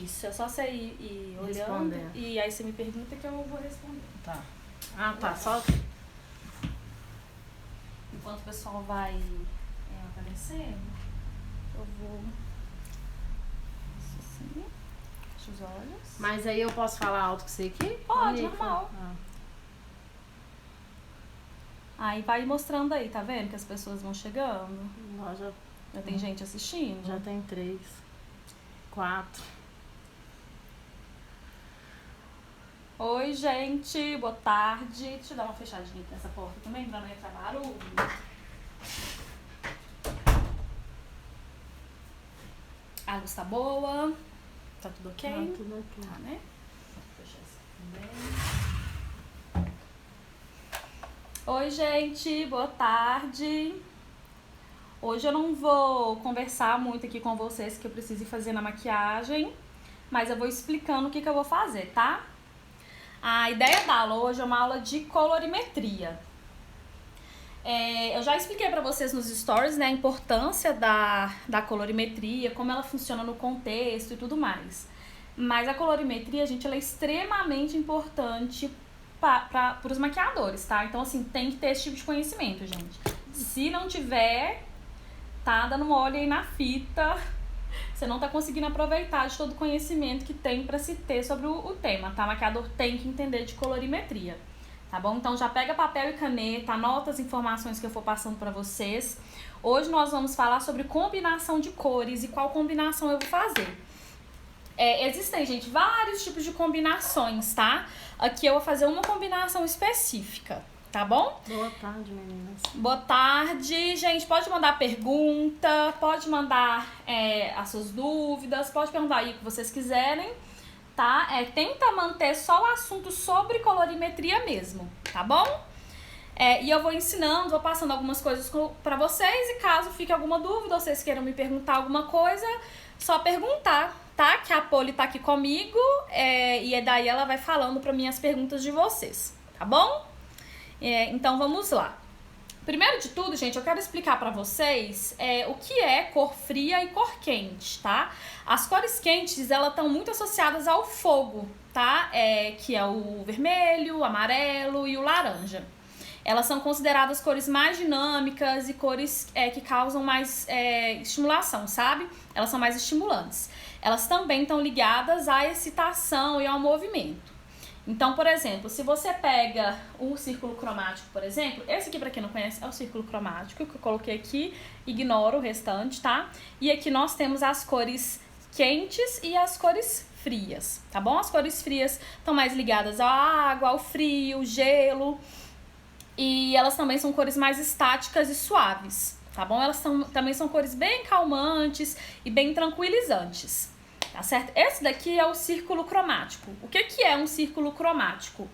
Isso, é só você ir olhando Respondendo. e aí você me pergunta que eu vou responder. Tá. Ah, tá. Só... Enquanto o pessoal vai aparecendo, eu vou... Isso assim, fecha os olhos. Mas aí eu posso falar alto com você aqui? Pode, normal. Aí vai mostrando aí, tá vendo que as pessoas vão chegando? Já tem gente assistindo? Já tem 3, 4. Oi, gente, boa tarde. Deixa eu dar uma fechadinha aqui nessa porta também, pra não entrar barulho. A luz tá boa? Tá tudo ok? Tá tudo ok. Tá, né? Vou fechar isso também. Oi, gente, boa tarde. Hoje eu não vou conversar muito aqui com vocês que eu preciso ir fazer na maquiagem, mas eu vou explicando o que eu vou fazer, tá? A ideia da aula hoje é uma aula de colorimetria. Eu já expliquei pra vocês nos stories, né, a importância da colorimetria, como ela funciona no contexto e tudo mais. Mas a colorimetria, gente, ela é extremamente importante para os maquiadores, tá? Então, assim, tem que ter esse tipo de conhecimento, gente. Se não tiver, tá dando mole aí na fita, você não tá conseguindo aproveitar de todo o conhecimento que tem pra se ter sobre o tema, tá? O maquiador tem que entender de colorimetria, tá bom? Então já pega papel e caneta, anota as informações que eu for passando pra vocês. Hoje nós vamos falar sobre combinação de cores e qual combinação eu vou fazer. Existem, gente, vários tipos de combinações, tá? Aqui eu vou fazer uma combinação específica, tá bom? Boa tarde, meninas. Boa tarde, gente. Pode mandar pergunta, pode mandar as suas dúvidas, pode perguntar aí o que vocês quiserem, tá? Tenta manter só o assunto sobre colorimetria mesmo, tá bom? E eu vou ensinando, vou passando algumas coisas pra vocês e caso fique alguma dúvida ou vocês queiram me perguntar alguma coisa, só perguntar, tá? Que a Poli tá aqui comigo e daí ela vai falando pra mim as perguntas de vocês, tá bom? Então vamos lá. Primeiro de tudo, gente, eu quero explicar pra vocês o que é cor fria e cor quente, tá? As cores quentes, elas estão muito associadas ao fogo, tá? Que é o vermelho, o amarelo e o laranja. Elas são consideradas cores mais dinâmicas e cores que causam mais estimulação, sabe? Elas são mais estimulantes. Elas também estão ligadas à excitação e ao movimento. Então, por exemplo, se você pega um círculo cromático, por exemplo, esse aqui, pra quem não conhece, é o círculo cromático que eu coloquei aqui, ignora o restante, tá? E aqui nós temos as cores quentes e as cores frias, tá bom? As cores frias estão mais ligadas à água, ao frio, gelo, e elas também são cores mais estáticas e suaves, tá bom? Elas também são cores bem calmantes e bem tranquilizantes. Tá certo? Esse daqui é o círculo cromático. O que é um círculo cromático?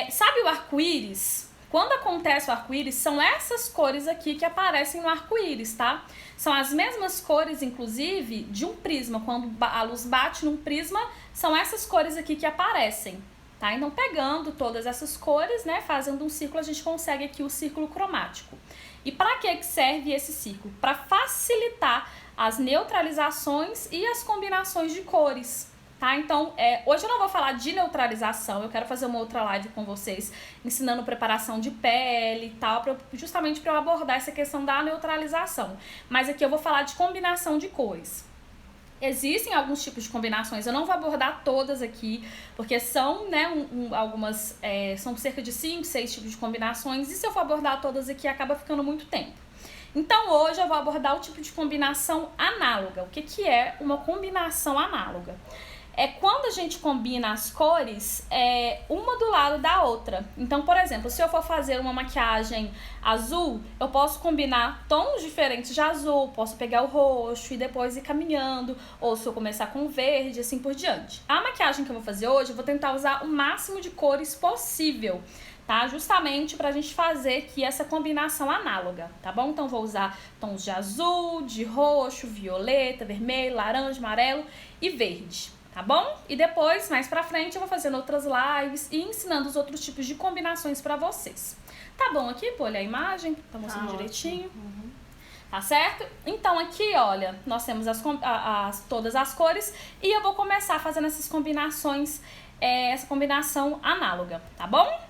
Sabe o arco-íris? Quando acontece o arco-íris, são essas cores aqui que aparecem no arco-íris, tá? São as mesmas cores, inclusive, de um prisma. Quando a luz bate num prisma, são essas cores aqui que aparecem, tá? Então, pegando todas essas cores, né, fazendo um círculo, a gente consegue aqui o círculo cromático. E para que serve esse círculo? Para facilitar as neutralizações e as combinações de cores, tá? Então, hoje eu não vou falar de neutralização, eu quero fazer uma outra live com vocês, ensinando preparação de pele e tal, justamente para eu abordar essa questão da neutralização. Mas aqui eu vou falar de combinação de cores. Existem alguns tipos de combinações, eu não vou abordar todas aqui, porque são, né, algumas, são cerca de 5, 6 tipos de combinações, e se eu for abordar todas aqui, acaba ficando muito tempo. Então, hoje eu vou abordar o tipo de combinação análoga. O que é uma combinação análoga? É quando a gente combina as cores uma do lado da outra. Então, por exemplo, se eu for fazer uma maquiagem azul, eu posso combinar tons diferentes de azul, posso pegar o roxo e depois ir caminhando, ou se eu começar com o verde, assim por diante. A maquiagem que eu vou fazer hoje, eu vou tentar usar o máximo de cores possível, tá? Justamente pra gente fazer aqui essa combinação análoga, tá bom? Então, vou usar tons de azul, de roxo, violeta, vermelho, laranja, amarelo e verde, tá bom? E depois, mais pra frente, eu vou fazendo outras lives e ensinando os outros tipos de combinações pra vocês. Tá bom aqui, pô? Olha a imagem, tá mostrando direitinho. Tá certo? Então aqui, olha, nós temos todas as cores e eu vou começar fazendo essas combinações, essa combinação análoga, tá bom?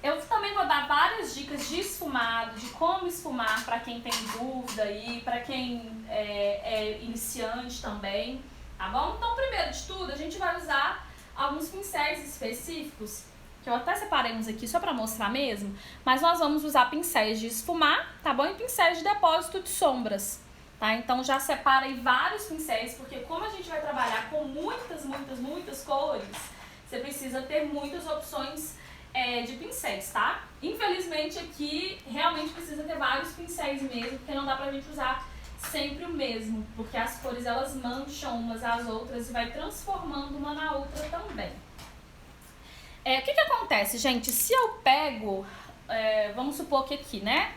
Eu também vou dar várias dicas de esfumado, de como esfumar para quem tem dúvida aí, para quem é iniciante também, tá bom? Então, primeiro de tudo, a gente vai usar alguns pincéis específicos, que eu até separei uns aqui só pra mostrar mesmo, mas nós vamos usar pincéis de esfumar, tá bom? E pincéis de depósito de sombras, tá? Então já separei vários pincéis, porque como a gente vai trabalhar com muitas cores, você precisa ter muitas opções de pincéis, tá? Infelizmente aqui realmente precisa ter vários pincéis mesmo, porque não dá pra gente usar sempre o mesmo, porque as cores elas mancham umas às outras e vai transformando uma na outra também. O que acontece, gente? Se eu pego, vamos supor que aqui, né?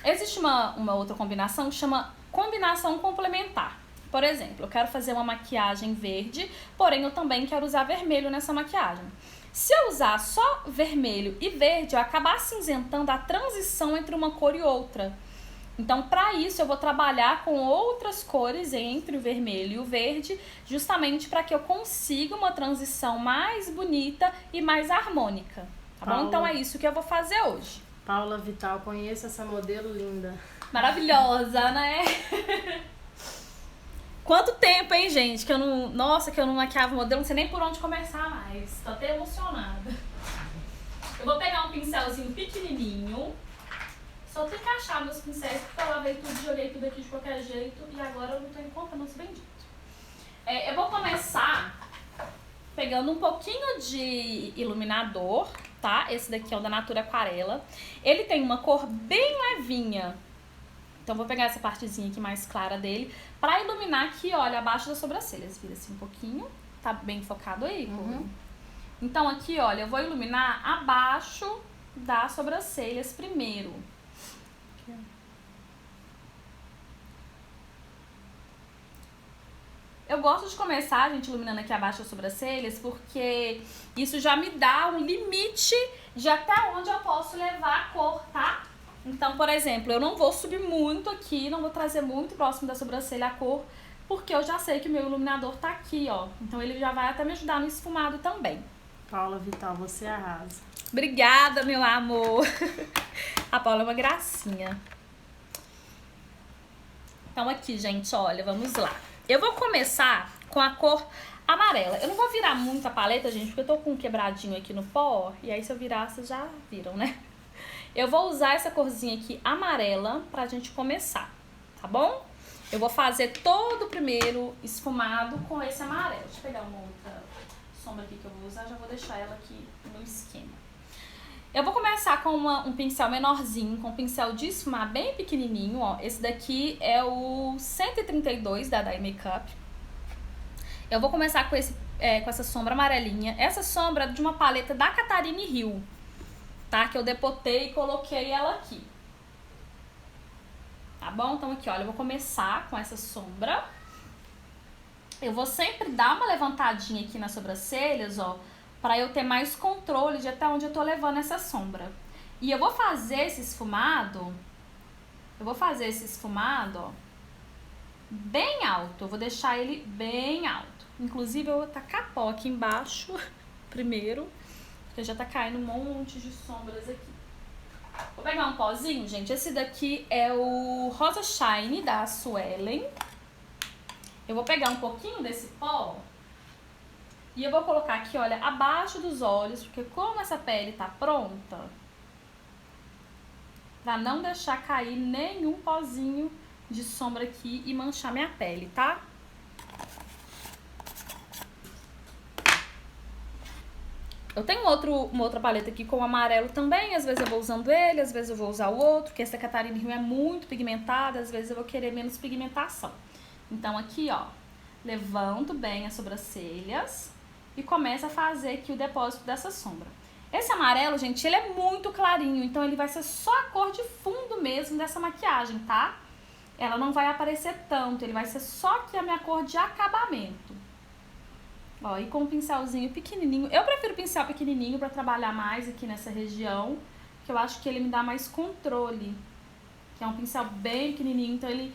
Existe uma outra combinação que chama combinação complementar. Por exemplo, eu quero fazer uma maquiagem verde, porém eu também quero usar vermelho nessa maquiagem. Se eu usar só vermelho e verde, eu acabar acinzentando a transição entre uma cor e outra. Então, para isso, eu vou trabalhar com outras cores entre o vermelho e o verde, justamente para que eu consiga uma transição mais bonita e mais harmônica, tá bom? Então, é isso que eu vou fazer hoje. Paula Vital, conheço essa modelo linda. Maravilhosa, né? Quanto tempo, hein, gente, que eu não... Nossa, que eu não maquiava modelo, não sei nem por onde começar mais. Tô até emocionada. Eu vou pegar um pincelzinho pequenininho. Só tenho que achar meus pincéis, porque eu lavei tudo, joguei tudo aqui de qualquer jeito e agora eu não tô em conta, não se bendito. Eu vou começar pegando um pouquinho de iluminador, tá? Esse daqui é o da Natura Aquarela. Ele tem uma cor bem levinha. Então vou pegar essa partezinha aqui mais clara dele pra iluminar aqui, olha, abaixo das sobrancelhas. Vira assim um pouquinho. Tá bem focado aí, pô? Então aqui, olha, eu vou iluminar abaixo das sobrancelhas primeiro. Eu gosto de começar, gente, iluminando aqui abaixo das sobrancelhas, porque isso já me dá um limite de até onde eu posso levar a cor, tá? Então, por exemplo, eu não vou subir muito aqui, não vou trazer muito próximo da sobrancelha a cor, porque eu já sei que o meu iluminador tá aqui, ó. Então ele já vai até me ajudar no esfumado também. Paula Vital, você arrasa. Obrigada, meu amor. A Paula é uma gracinha. Então aqui, gente, olha, vamos lá. Eu vou começar com a cor amarela. Eu não vou virar muito a paleta, gente, porque eu tô com um quebradinho aqui no pó. E aí se eu virar, vocês já viram, né? Eu vou usar essa corzinha aqui amarela pra gente começar, tá bom? Eu vou fazer todo o primeiro esfumado com esse amarelo. Deixa eu pegar uma outra sombra aqui que eu vou usar, já vou deixar ela aqui no esquema. Eu vou começar com um pincel menorzinho, com um pincel de esfumar bem pequenininho, ó. Esse daqui é o 132 da Dye Makeup. Eu vou começar com essa sombra amarelinha. Essa sombra é de uma paleta da Catarine Hill, tá? Que eu depotei e coloquei ela aqui. Tá bom? Então aqui, olha, eu vou começar com essa sombra. Eu vou sempre dar uma levantadinha aqui nas sobrancelhas, ó, pra eu ter mais controle de até onde eu tô levando essa sombra. E eu vou fazer esse esfumado, ó, bem alto. Eu vou deixar ele bem alto. Inclusive, eu vou tacar pó aqui embaixo primeiro, porque já tá caindo um monte de sombras aqui. Vou pegar um pozinho, gente. Esse daqui é o Rosa Shine da Suelen. Eu vou pegar um pouquinho desse pó e eu vou colocar aqui, olha, abaixo dos olhos, porque como essa pele tá pronta, pra não deixar cair nenhum pozinho de sombra aqui e manchar minha pele, tá? Eu tenho uma outra paleta aqui com amarelo também, às vezes eu vou usando ele, às vezes eu vou usar o outro, porque essa Catarine Hill é muito pigmentada, às vezes eu vou querer menos pigmentação. Então aqui, ó, levanto bem as sobrancelhas e começo a fazer aqui o depósito dessa sombra. Esse amarelo, gente, ele é muito clarinho, então ele vai ser só a cor de fundo mesmo dessa maquiagem, tá? Ela não vai aparecer tanto, ele vai ser só aqui a minha cor de acabamento. Ó, e com um pincelzinho pequenininho. Eu prefiro pincel pequenininho pra trabalhar mais aqui nessa região, que eu acho que ele me dá mais controle que é um pincel bem pequenininho, então ele,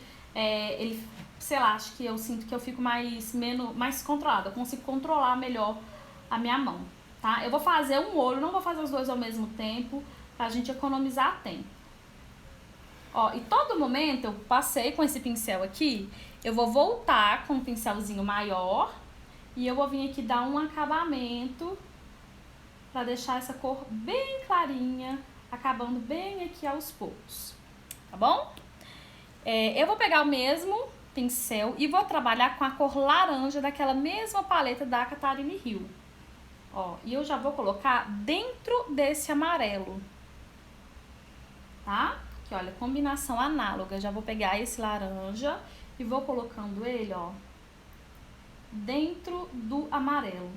sei lá, acho que eu sinto que eu fico mais controlada, eu consigo controlar melhor a minha mão, tá? Eu vou fazer um olho, não vou fazer os dois ao mesmo tempo, pra gente economizar tempo. Ó, e todo momento eu passei com esse pincel aqui, eu vou voltar com um pincelzinho maior e eu vou vir aqui dar um acabamento pra deixar essa cor bem clarinha, acabando bem aqui aos poucos, tá bom? Eu vou pegar o mesmo pincel e vou trabalhar com a cor laranja daquela mesma paleta da Catherine Hill. Ó, e eu já vou colocar dentro desse amarelo, tá? Aqui, olha, combinação análoga. Já vou pegar esse laranja e vou colocando ele, ó, dentro do amarelo.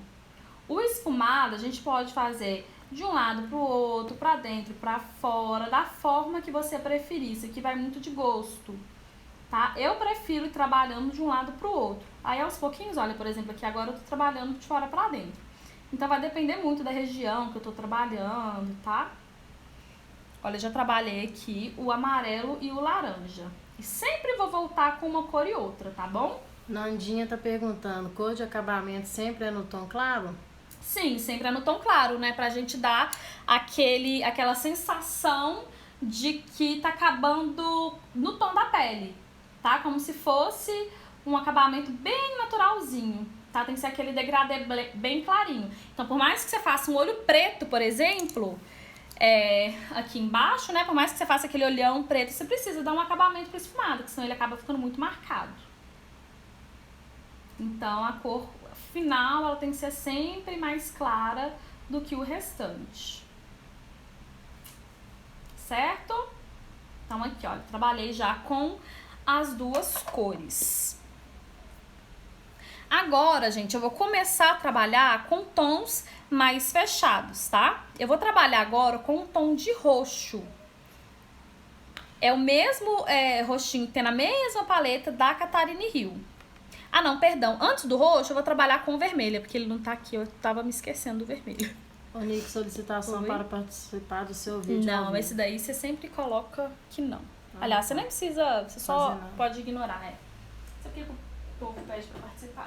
O esfumado a gente pode fazer de um lado pro outro, pra dentro, pra fora, da forma que você preferir. Isso aqui vai muito de gosto, tá? Eu prefiro ir trabalhando de um lado pro outro. Aí aos pouquinhos, olha, por exemplo, aqui agora eu tô trabalhando de fora pra dentro. Então vai depender muito da região que eu tô trabalhando, tá? Olha, eu já trabalhei aqui o amarelo e o laranja. E sempre vou voltar com uma cor e outra, tá bom? Nandinha tá perguntando, cor de acabamento sempre é no tom claro? Sim, sempre é no tom claro, né? Pra gente dar aquela sensação de que tá acabando no tom da pele, tá? Como se fosse um acabamento bem naturalzinho, tá? Tem que ser aquele degradê bem clarinho. Então, por mais que você faça um olho preto, por exemplo, aqui embaixo, né? Por mais que você faça aquele olhão preto, você precisa dar um acabamento pro esfumado, porque senão ele acaba ficando muito marcado. Então, a cor final, ela tem que ser sempre mais clara do que o restante. Certo? Então, aqui, ó, trabalhei já com as duas cores. Agora, gente, eu vou começar a trabalhar com tons mais fechados, tá? Eu vou trabalhar agora com um tom de roxo. É o mesmo roxinho que tem na mesma paleta da Catherine Hill. Ah, não, perdão. Antes do roxo, eu vou trabalhar com o vermelho, porque ele não tá aqui, eu tava me esquecendo do vermelho. Ô, Nick, solicitação para participar do seu vídeo. Não, esse daí você sempre coloca que não. Aliás, você nem precisa, você só pode ignorar, Isso aqui o povo pede pra participar.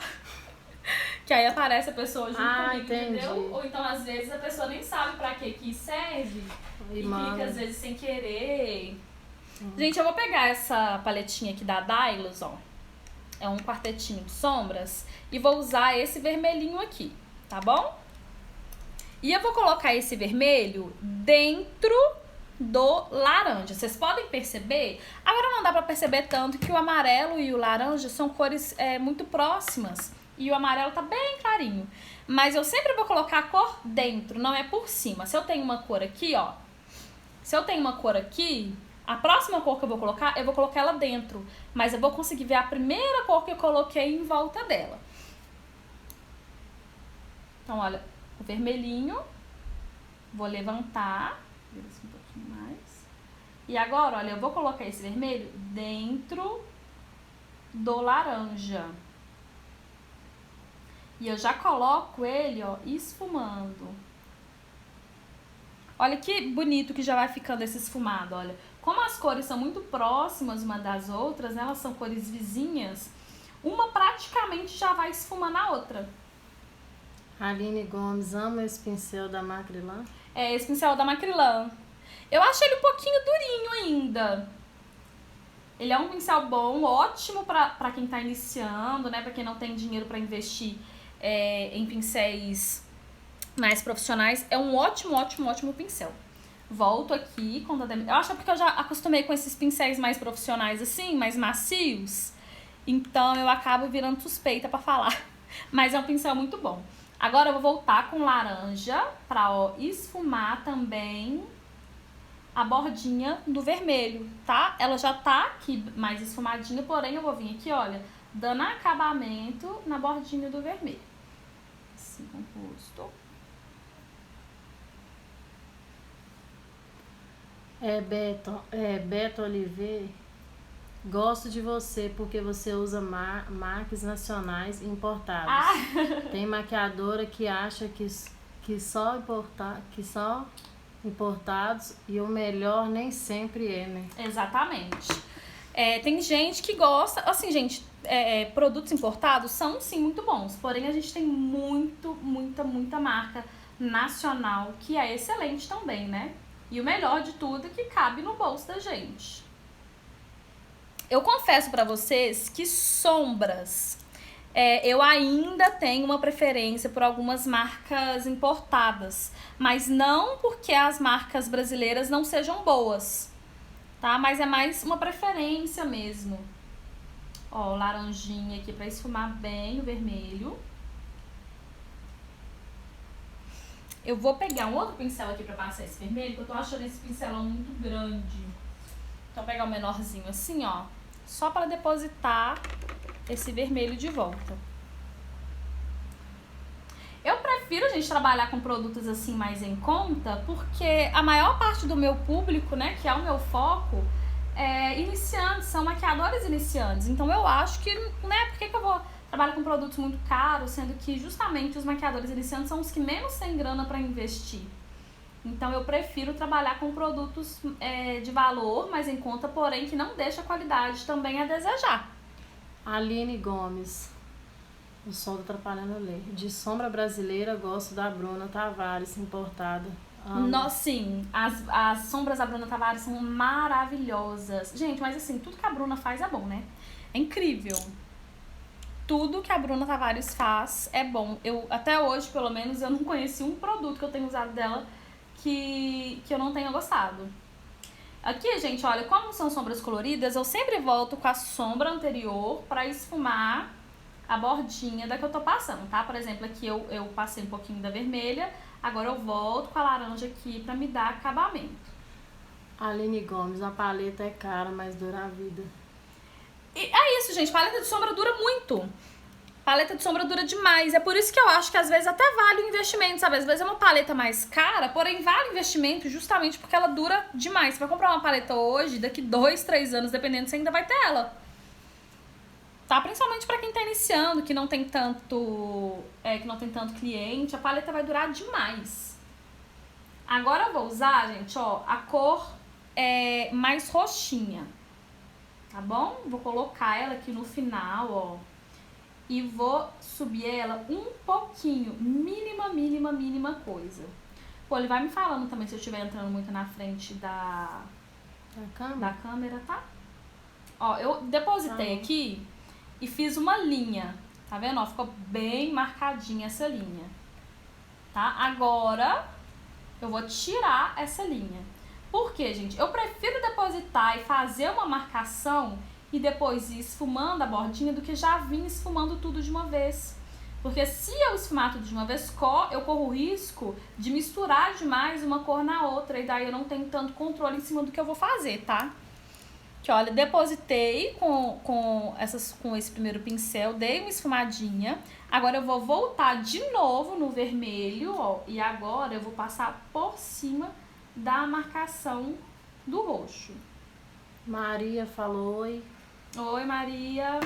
Que aí aparece a pessoa junto comigo, entendi. entendeu? Ou então, às vezes, a pessoa nem sabe pra que serve e clica, às vezes, sem querer. Gente, eu vou pegar essa paletinha aqui da Dylos, ó. É um quartetinho de sombras. E vou usar esse vermelhinho aqui, tá bom? E eu vou colocar esse vermelho dentro do laranja. Vocês podem perceber? Agora não dá pra perceber tanto que o amarelo e o laranja são cores muito próximas. E o amarelo tá bem clarinho. Mas eu sempre vou colocar a cor dentro, não é por cima. Se eu tenho uma cor aqui, ó. Se eu tenho uma cor aqui, a próxima cor que eu vou colocar ela dentro. Mas eu vou conseguir ver a primeira cor que eu coloquei em volta dela. Então, olha, o vermelhinho. Vou levantar. Um pouquinho mais. E agora, olha, eu vou colocar esse vermelho dentro do laranja. E eu já coloco ele, ó, esfumando. Olha que bonito que já vai ficando esse esfumado, olha. Como as cores são muito próximas uma das outras, né, elas são cores vizinhas, uma praticamente já vai esfumando a outra. Aline Gomes, ama esse pincel da Macrylan? Esse pincel da Macrylan. Eu acho ele um pouquinho durinho ainda. Ele é um pincel bom, ótimo pra quem tá iniciando, né, pra quem não tem dinheiro pra investir em pincéis mais profissionais. É um ótimo, ótimo, ótimo pincel. Volto aqui com eu acho que é porque eu já acostumei com esses pincéis mais profissionais assim, mais macios. Então eu acabo virando suspeita pra falar. Mas é um pincel muito bom. Agora eu vou voltar com laranja pra, ó, esfumar também a bordinha do vermelho, tá? Ela já tá aqui mais esfumadinha, porém eu vou vir aqui, olha, dando acabamento na bordinha do vermelho. Assim, composto. Beto Oliveira, gosto de você porque você usa marcas nacionais importadas. Tem maquiadora que acha que só importados e o melhor nem sempre é, né? Exatamente. Tem gente que gosta, assim, gente, produtos importados são sim muito bons, porém a gente tem muita marca nacional que é excelente também, né? E o melhor de tudo é que cabe no bolso da gente. Eu confesso pra vocês que sombras, eu ainda tenho uma preferência por algumas marcas importadas, mas não porque as marcas brasileiras não sejam boas, tá? Mas é mais uma preferência mesmo. Ó, o laranjinha aqui pra esfumar bem o vermelho. Eu vou pegar um outro pincel aqui pra passar esse vermelho, porque eu tô achando esse pincelão muito grande. Então, vou pegar um menorzinho assim, ó, só para depositar esse vermelho de volta. Eu prefiro, gente, trabalhar com produtos assim mais em conta, porque a maior parte do meu público, né, que é o meu foco, é iniciantes, são maquiadores iniciantes. Então eu acho que, né, por que eu vou trabalhar com produtos muito caros, sendo que justamente os maquiadores iniciantes são os que menos têm grana para investir. Então eu prefiro trabalhar com produtos de valor, mas em conta, porém que não deixa a qualidade também a desejar. Aline Gomes, o som tá atrapalhando a ler. De sombra brasileira, gosto da Bruna Tavares, importada. Sim, as sombras da Bruna Tavares são maravilhosas. Gente, mas assim, tudo que a Bruna faz é bom, né? É incrível. Tudo que a Bruna Tavares faz é bom. Eu, até hoje, pelo menos, eu não conheci um produto que eu tenho usado dela que eu não tenha gostado. Aqui, gente, olha, como são sombras coloridas, eu sempre volto com a sombra anterior pra esfumar a bordinha da que eu tô passando, tá? Por exemplo, aqui eu passei um pouquinho da vermelha, agora eu volto com a laranja aqui pra me dar acabamento. Aline Gomes, a paleta é cara, mas dura a vida. E é isso, gente, paleta de sombra dura muito. Paleta de sombra dura demais. É por isso que eu acho que às vezes até vale o investimento, sabe? Às vezes é uma paleta mais cara, porém vale o investimento justamente porque ela dura demais. Você vai comprar uma paleta hoje, daqui 2, 3 anos, dependendo, você ainda vai ter ela. Tá? Principalmente pra quem tá iniciando, que não tem tanto cliente, a paleta vai durar demais. Agora eu vou usar, gente, ó, a cor mais roxinha. Tá bom? Vou colocar ela aqui no final, ó. E vou subir ela um pouquinho, mínima coisa. Pô, ele vai me falando também se eu estiver entrando muito na frente da câmera, tá? Ó, eu depositei aqui e fiz uma linha, tá vendo? Ó, ficou bem marcadinha essa linha, tá? Agora, eu vou tirar essa linha. Por quê, gente? Eu prefiro depositar e fazer uma marcação e depois ir esfumando a bordinha do que já vir esfumando tudo de uma vez. Porque se eu esfumar tudo de uma vez, eu corro o risco de misturar demais uma cor na outra e daí eu não tenho tanto controle em cima do que eu vou fazer, tá? Que olha, depositei com esse primeiro pincel, dei uma esfumadinha. Agora eu vou voltar de novo no vermelho, ó, e agora eu vou passar por cima da marcação do roxo. Maria falou oi. Oi, Maria.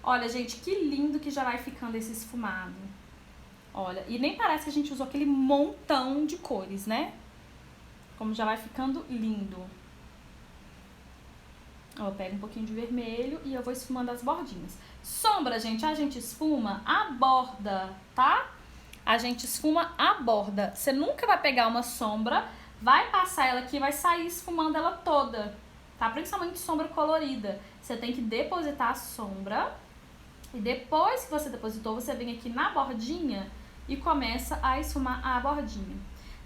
Olha, gente, que lindo que já vai ficando esse esfumado. Olha, e nem parece que a gente usou aquele montão de cores, né? Como já vai ficando lindo. Ó, eu pego um pouquinho de vermelho e eu vou esfumando as bordinhas. Sombra, gente, a gente esfuma a borda, tá? A gente esfuma a borda. Você nunca vai pegar uma sombra, vai passar ela aqui e vai sair esfumando ela toda, tá? Principalmente sombra colorida. Você tem que depositar a sombra e depois que você depositou, você vem aqui na bordinha e começa a esfumar a bordinha.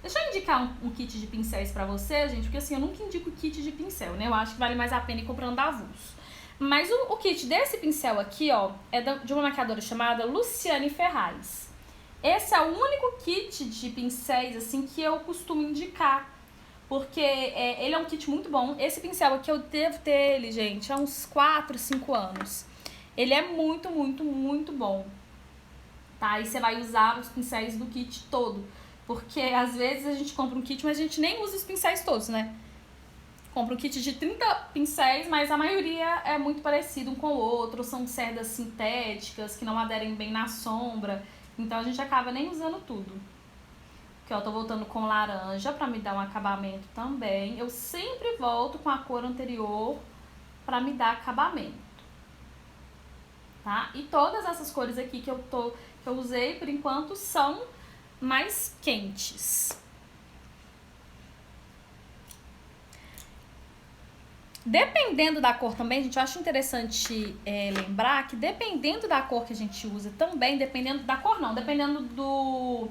Deixa eu indicar um kit de pincéis pra você, gente, porque assim, eu nunca indico kit de pincel, né? Eu acho que vale mais a pena ir comprando avulso. Mas o kit desse pincel aqui, ó, é de uma maquiadora chamada Luciane Ferraz. Esse é o único kit de pincéis, assim, que eu costumo indicar. Porque ele é um kit muito bom. Esse pincel aqui, eu devo ter ele, gente, há uns 4, 5 anos. Ele é muito bom. Tá? E você vai usar os pincéis do kit todo. Porque, às vezes, a gente compra um kit, mas a gente nem usa os pincéis todos, né? Compra um kit de 30 pincéis, mas a maioria é muito parecido um com o outro. São cerdas sintéticas que não aderem bem na sombra. Então a gente acaba nem usando tudo. Aqui, ó, eu tô voltando com laranja pra me dar um acabamento também. Eu sempre volto com a cor anterior pra me dar acabamento. Tá? E todas essas cores aqui que eu usei por enquanto são mais quentes. Dependendo da cor também, gente, eu acho interessante lembrar que dependendo da cor que a gente usa também, dependendo da cor não, dependendo do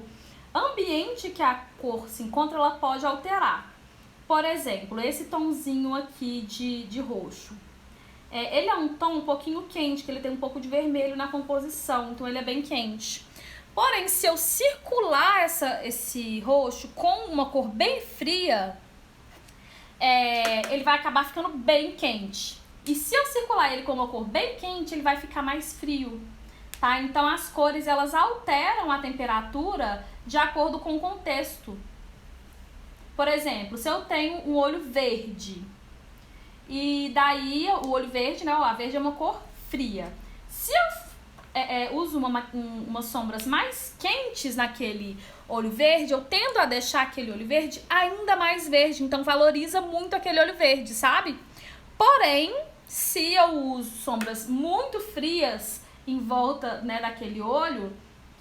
ambiente que a cor se encontra, ela pode alterar. Por exemplo, esse tomzinho aqui de roxo. Ele é um tom um pouquinho quente, que ele tem um pouco de vermelho na composição, então ele é bem quente. Porém, se eu circular esse roxo com uma cor bem fria, ele vai acabar ficando bem quente. E se eu circular ele com uma cor bem quente, ele vai ficar mais frio, tá? Então as cores, elas alteram a temperatura de acordo com o contexto. Por exemplo, se eu tenho um olho verde, e daí o olho verde, né, a verde é uma cor fria. Se eu uso umas sombras mais quentes naquele olho verde, eu tendo a deixar aquele olho verde ainda mais verde, então valoriza muito aquele olho verde, sabe? Porém, se eu uso sombras muito frias em volta, né, daquele olho,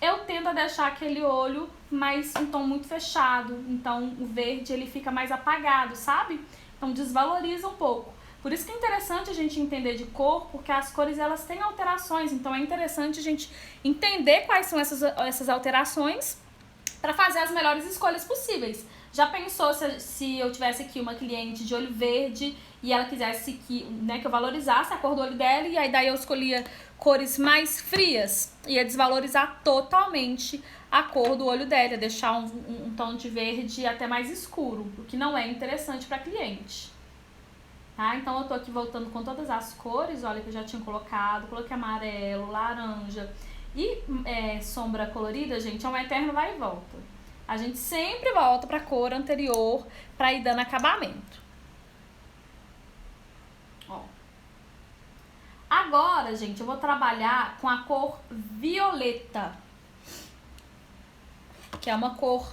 eu tendo a deixar aquele olho mais um tom muito fechado, então o verde ele fica mais apagado, sabe? Então desvaloriza um pouco. Por isso que é interessante a gente entender de cor, porque as cores elas têm alterações, então é interessante a gente entender quais são essas alterações para fazer as melhores escolhas possíveis. Já pensou se eu tivesse aqui uma cliente de olho verde e ela quisesse que eu valorizasse a cor do olho dela e aí daí eu escolhia cores mais frias? Ia desvalorizar totalmente a cor do olho dela, deixar um tom de verde até mais escuro, o que não é interessante para cliente. Tá? Então eu tô aqui voltando com todas as cores, olha que eu já tinha colocado, coloquei amarelo, laranja e sombra colorida, gente, é um eterno vai e volta. A gente sempre volta pra cor anterior pra ir dando acabamento. Ó. Agora, gente, eu vou trabalhar com a cor violeta, que é uma cor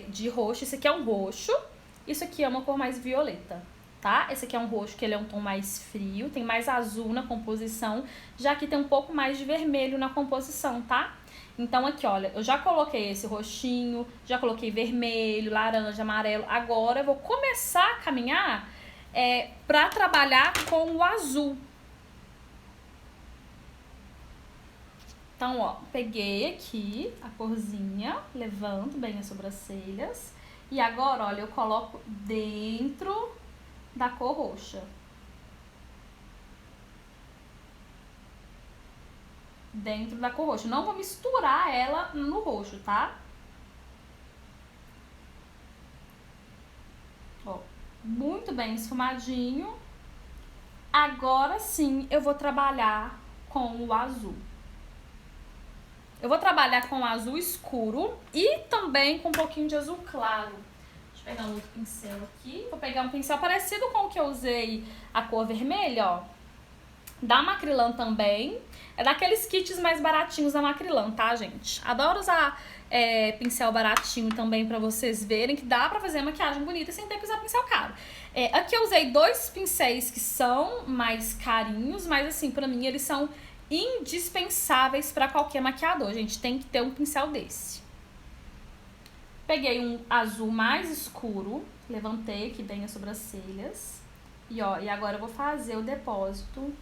de roxo. Esse aqui é um roxo, isso aqui é uma cor mais violeta. Tá? Esse aqui é um roxo que ele é um tom mais frio, tem mais azul na composição, já que tem um pouco mais de vermelho na composição, tá? Então aqui, olha, eu já coloquei esse roxinho, já coloquei vermelho, laranja, amarelo. Agora eu vou começar a caminhar pra trabalhar com o azul. Então, ó, peguei aqui a corzinha, levanto bem as sobrancelhas e agora, olha, eu coloco dentro da cor roxa. Dentro da cor roxa. Não vou misturar ela no roxo, tá? Ó, muito bem esfumadinho. Agora sim eu vou trabalhar com o azul. Eu vou trabalhar com o azul escuro e também com um pouquinho de azul claro. Deixa eu pegar um outro pincel aqui. Vou pegar um pincel parecido com o que eu usei, a cor vermelha, ó. Da Macrylan também. É daqueles kits mais baratinhos da Macrylan, tá, gente? Adoro usar pincel baratinho também pra vocês verem que dá pra fazer maquiagem bonita sem ter que usar pincel caro. Aqui eu usei 2 pincéis que são mais carinhos, mas assim, pra mim eles são indispensáveis pra qualquer maquiador. Gente, tem que ter um pincel desse. Peguei um azul mais escuro, levantei aqui bem as sobrancelhas. E agora eu vou fazer o depósito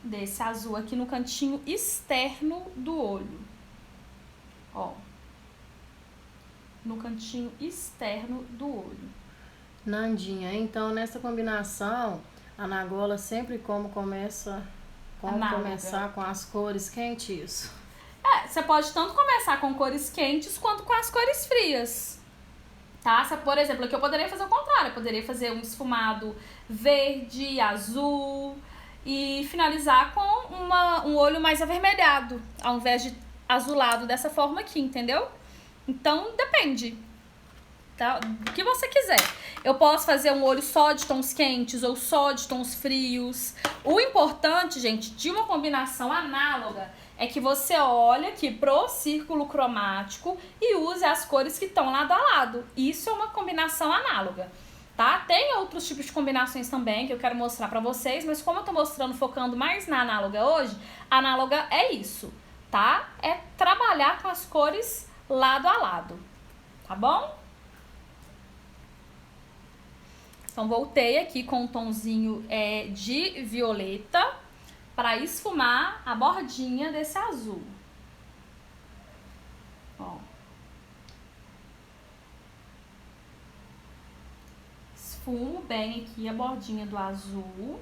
desse azul aqui no cantinho externo do olho. Ó. No cantinho externo do olho. Nandinha, então nessa combinação, a Nagola sempre começar com as cores quentes? Você pode tanto começar com cores quentes quanto com as cores frias. Tá? Por exemplo, aqui eu poderia fazer o contrário. Eu poderia fazer um esfumado verde, azul e finalizar com um olho mais avermelhado, ao invés de azulado dessa forma aqui, entendeu? Então, depende, tá? Do que você quiser. Eu posso fazer um olho só de tons quentes ou só de tons frios. O importante, gente, de uma combinação análoga é que você olha aqui pro círculo cromático e use as cores que estão lado a lado. Isso é uma combinação análoga, tá? Tem outros tipos de combinações também que eu quero mostrar pra vocês, mas como eu tô mostrando, focando mais na análoga hoje, a análoga é isso, tá? É trabalhar com as cores lado a lado, tá bom? Então, voltei aqui com um tomzinho de violeta para esfumar a bordinha desse azul. Ó. Esfumo bem aqui a bordinha do azul.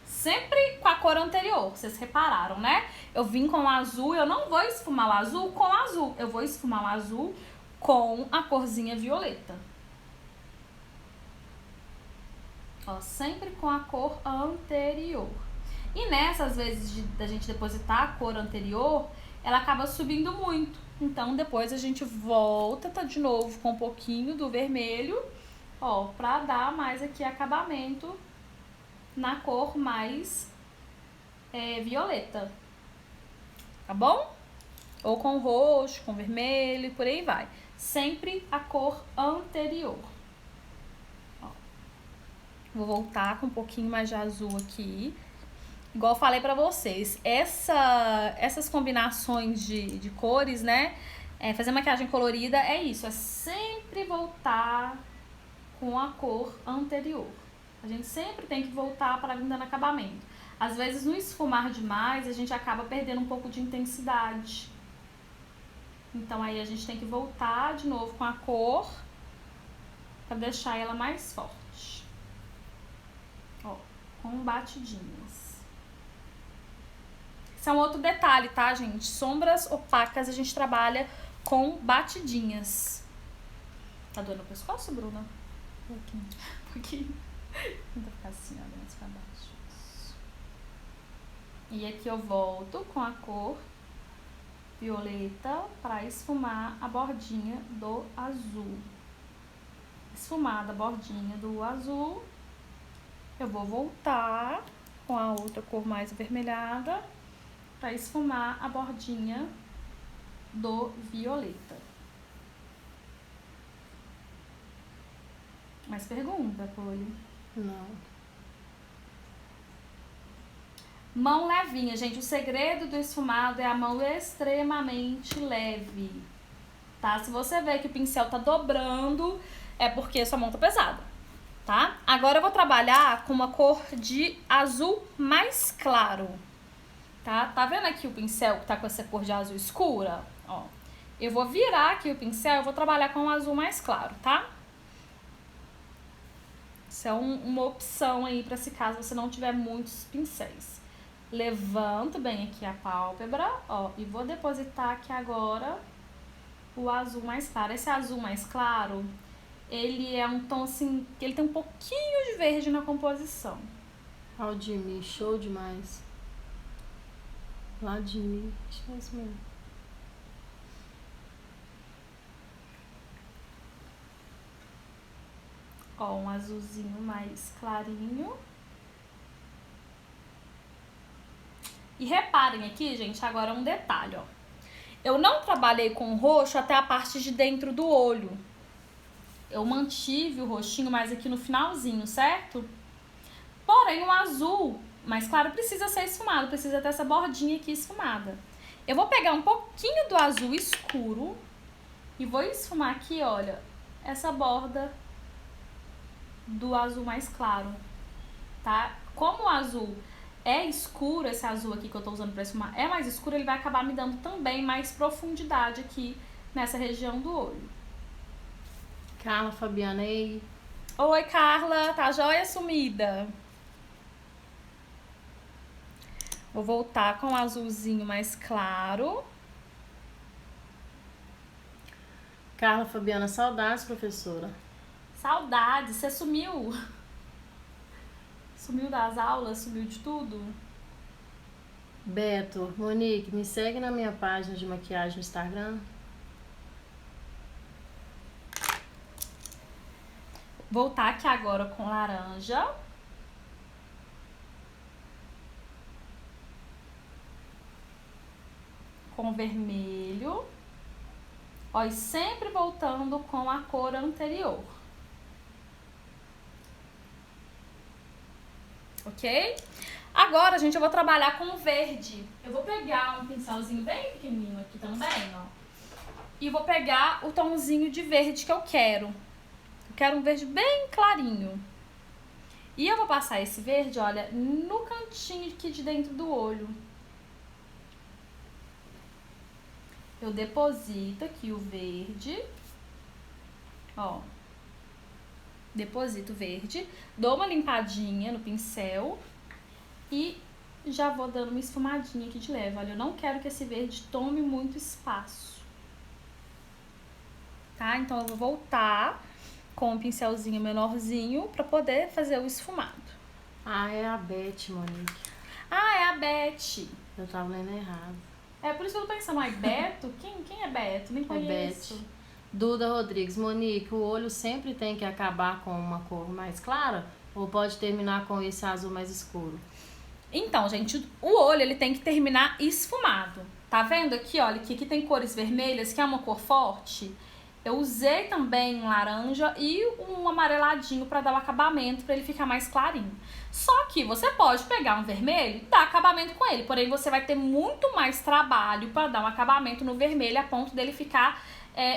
Sempre com a cor anterior, vocês repararam, né? Eu vim com o azul, eu não vou esfumar o azul com o azul. Eu vou esfumar o azul com a corzinha violeta. Ó, sempre com a cor anterior. E nessa, às vezes, da gente depositar a cor anterior, ela acaba subindo muito. Então, depois a gente volta, tá de novo com um pouquinho do vermelho, ó, pra dar mais aqui acabamento na cor mais violeta. Tá bom? Ou com roxo, com vermelho, por aí vai. Sempre a cor anterior. Vou voltar com um pouquinho mais de azul aqui. Igual eu falei pra vocês, essas combinações de cores, né? Fazer maquiagem colorida é isso, é sempre voltar com a cor anterior. A gente sempre tem que voltar para vir dando acabamento. Às vezes, no esfumar demais, a gente acaba perdendo um pouco de intensidade. Então, aí a gente tem que voltar de novo com a cor para deixar ela mais forte. Ó, com batidinhas. Esse é um outro detalhe, tá, gente? Sombras opacas a gente trabalha com batidinhas. Tá doendo o pescoço, Bruna? Um pouquinho. Tenta ficar assim, ó, mais pra baixo. E aqui eu volto com a cor violeta para esfumar a bordinha do azul. Esfumada a bordinha do azul, eu vou voltar com a outra cor mais avermelhada para esfumar a bordinha do violeta. Mais pergunta, Poli? Não. Mão levinha, gente. O segredo do esfumado é a mão extremamente leve, tá? Se você vê que o pincel tá dobrando, é porque sua mão tá pesada, tá? Agora eu vou trabalhar com uma cor de azul mais claro, tá? Tá vendo aqui o pincel que tá com essa cor de azul escura? Ó, eu vou virar aqui o pincel e vou trabalhar com um azul mais claro, tá? Isso é uma opção aí pra se caso você não tiver muitos pincéis. Levanto bem aqui a pálpebra, ó, e vou depositar aqui agora o azul mais claro. Esse azul mais claro, ele é um tom assim, que ele tem um pouquinho de verde na composição. Aldimir, show demais. Vladimir, acho que é isso mesmo. Ó, um azulzinho mais clarinho. E reparem aqui, gente, agora um detalhe, ó. Eu não trabalhei com roxo até a parte de dentro do olho. Eu mantive o roxinho mais aqui no finalzinho, certo? Porém, o azul mais claro precisa ser esfumado, precisa ter essa bordinha aqui esfumada. Eu vou pegar um pouquinho do azul escuro e vou esfumar aqui, olha, essa borda do azul mais claro, tá? Como o azul é escuro, esse azul aqui que eu tô usando pra esfumar é mais escuro, ele vai acabar me dando também mais profundidade aqui nessa região do olho. Carla Fabianei. Oi, Carla, tá joia, sumida? Vou voltar com o azulzinho mais claro. Carla Fabiana, saudades, professora. Saudades, você sumiu? Sumiu das aulas, sumiu de tudo? Beto, Monique, me segue na minha página de maquiagem no Instagram. Voltar aqui agora com laranja. com vermelho. Ó, e sempre voltando com a cor anterior. Ok? Agora, gente, eu vou trabalhar com o verde. Eu vou pegar um pincelzinho bem pequenininho aqui também, ó. E vou pegar o tomzinho de verde que eu quero. Eu quero um verde bem clarinho. E eu vou passar esse verde, olha, no cantinho aqui de dentro do olho. Eu deposito aqui o verde. Ó. Deposito o verde. Dou uma limpadinha no pincel. E já vou dando uma esfumadinha aqui de leve. Olha, eu não quero que esse verde tome muito espaço. Tá? Então, eu vou voltar com um pincelzinho menorzinho pra poder fazer o esfumado. Ah, é a Beth, Monique. Ah, é a Beth. Eu tava lendo errado. É por isso que eu tô pensando, ai, Beto? Quem é Beto? Nem conheço. É Beth. Duda Rodrigues. Monique, o olho sempre tem que acabar com uma cor mais clara? Ou pode terminar com esse azul mais escuro? Então, gente, o olho ele tem que terminar esfumado. Tá vendo aqui, olha, que aqui tem cores vermelhas, que é uma cor forte. Eu usei também um laranja e um amareladinho para dar o acabamento, para ele ficar mais clarinho. Só que você pode pegar um vermelho e dar acabamento com ele, porém você vai ter muito mais trabalho para dar um acabamento no vermelho a ponto dele ficar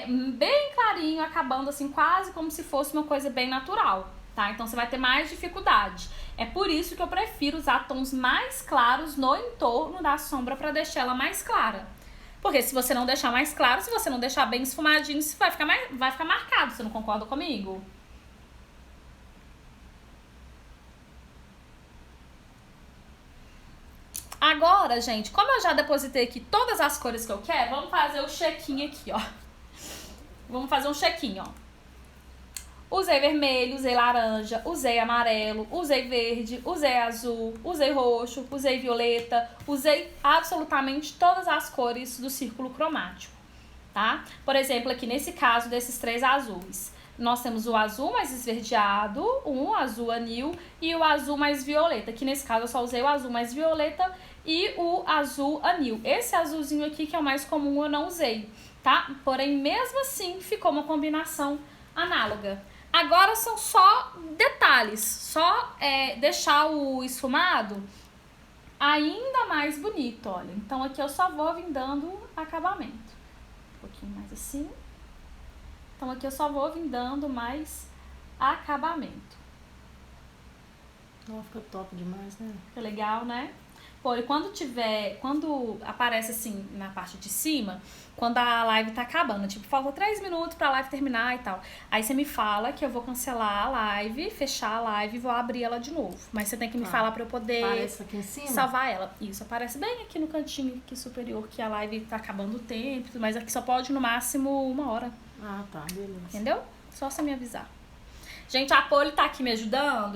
bem clarinho, acabando assim quase como se fosse uma coisa bem natural, tá? Então você vai ter mais dificuldade. É por isso que eu prefiro usar tons mais claros no entorno da sombra para deixar ela mais clara. Porque se você não deixar mais claro, se você não deixar bem esfumadinho, isso vai ficar marcado. Você não concorda comigo? Agora, gente, como eu já depositei aqui todas as cores que eu quero, vamos fazer o check-in aqui, ó. Vamos fazer um check-in, ó. Usei vermelho, usei laranja, usei amarelo, usei verde, usei azul, usei roxo, usei violeta, usei absolutamente todas as cores do círculo cromático, tá? Por exemplo, aqui nesse caso desses três azuis, nós temos o azul mais esverdeado, o azul anil e o azul mais violeta. Aqui nesse caso eu só usei o azul mais violeta e o azul anil. Esse azulzinho aqui, que é o mais comum, eu não usei, tá? Porém, mesmo assim, ficou uma combinação análoga. Agora são só detalhes, só deixar o esfumado ainda mais bonito, olha. Então aqui eu só vou vir dando acabamento. Um pouquinho mais assim. Então aqui eu só vou vir dando mais acabamento. Não, fica top demais, né? Fica legal, né? Pô, e quando aparece assim na parte de cima, quando a live tá acabando, tipo, falta 3 minutos pra live terminar e tal. Aí você me fala que eu vou cancelar a live, fechar a live e vou abrir ela de novo. Mas você tem que me falar pra eu poder aparece aqui em cima? Salvar ela. Isso, aparece bem aqui no cantinho aqui superior, que a live tá acabando o tempo, mas aqui só pode no máximo 1 hora. Ah, tá, beleza. Entendeu? Só você me avisar. Gente, a Poli tá aqui me ajudando.